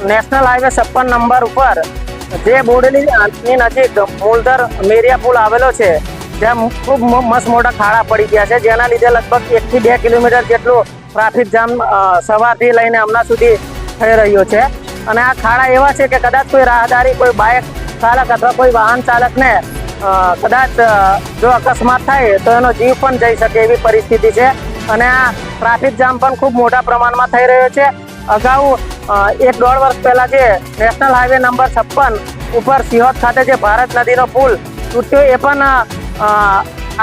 National highway 56 number ઉપર જે બોડેલીની નજીક મૂલધર મેરિયા પુલ આવેલો છે, જ્યાં ખૂબ મસ્ત મોટા ખાડા પડી ગયા છે, જેના લીધે લગભગ 1 થી 2 કિલોમીટર જેટલું ટ્રાફિક જામ સવારથી લઈને હમણાં સુધી થઈ રહ્યો છે. અને આ ખાડા એવા છે કે કદાચ કોઈ રાહદારી, કોઈ બાઇક ચાલક અથવા કોઈ વાહન ચાલકને કદાચ જો અકસ્માત થાય તો એનો જીવ પણ જઈ શકે એવી પરિસ્થિતિ છે. અને આ ટ્રાફિક જામ પણ ખૂબ મોટા પ્રમાણમાં થઈ રહ્યો છે. અગાઉ 1-1.5 વર્ષ પહેલા જે નેશનલ હાઈવે નંબર 56 ઉપર સિહોદ ખાતે જે ભારત નદીનો પુલ તૂટ્યો, એ પણ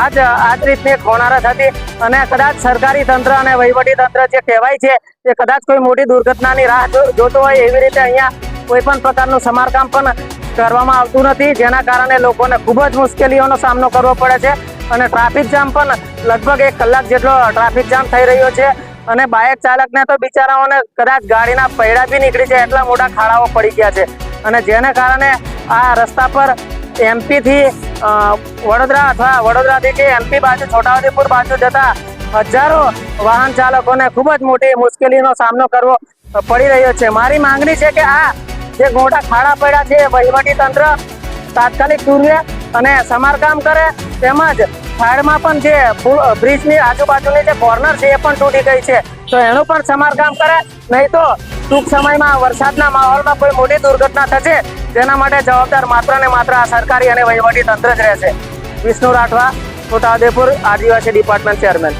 આજ રીતની એક હોનારત હતી. અને કદાચ સરકારી તંત્ર અને વહીવટી તંત્ર જે કહેવાય છે કે કદાચ કોઈ મોટી દુર્ઘટનાની રાહ જોતો હોય, એવી રીતે અહીંયા કોઈ પણ પ્રકારનું સમારકામ પણ કરવામાં આવતું નથી, જેના કારણે લોકોને ખૂબ જ મુશ્કેલીઓનો સામનો કરવો પડે છે. અને ટ્રાફિક જામ પણ લગભગ 1 કલાક જેટલો ટ્રાફિક જામ થઈ રહ્યો છે. અને બાઇક ચાલકને તો બિચારાઓને કદાચ ગાડીના પૈડા બી નીકળી જાય એટલા મોટા ખાડાઓ પડી ગયા છે. અને જેને કારણે આ રસ્તા પર MP થી વડોદરા અથવા વડોદરાથી કે MP બાજુ છોટાઉદેપુર બાજુ જતા હજારો વાહન ચાલકોને ખૂબ જ મોટી મુશ્કેલીનો સામનો કરવો પડી રહ્યો છે. મારી માંગણી છે કે આ જે મોટા ખાડા પડ્યા છે, વહીવટી તંત્ર તાત્કાલિક દૂરવે અને સમારકામ કરે, તેમજ સાઈડમાં પણ જે બ્રિજની આજુબાજુની જે કોર્નર છે એ પણ તૂટી ગઈ છે, તો એનું પણ સમારકામ કરે. નહીં તો ટૂંક સમયમાં વરસાદના માહોલમાં કોઈ મોટી દુર્ઘટના થશે, જેના માટે જવાબદાર માત્ર ને માત્ર આ સરકારી અને વહીવટી તંત્ર જ રહેશે. વિષ્ણુ રાઠવા, છોટાઉદેપુર આદિવાસી ડિપાર્ટમેન્ટ ચેરમેન.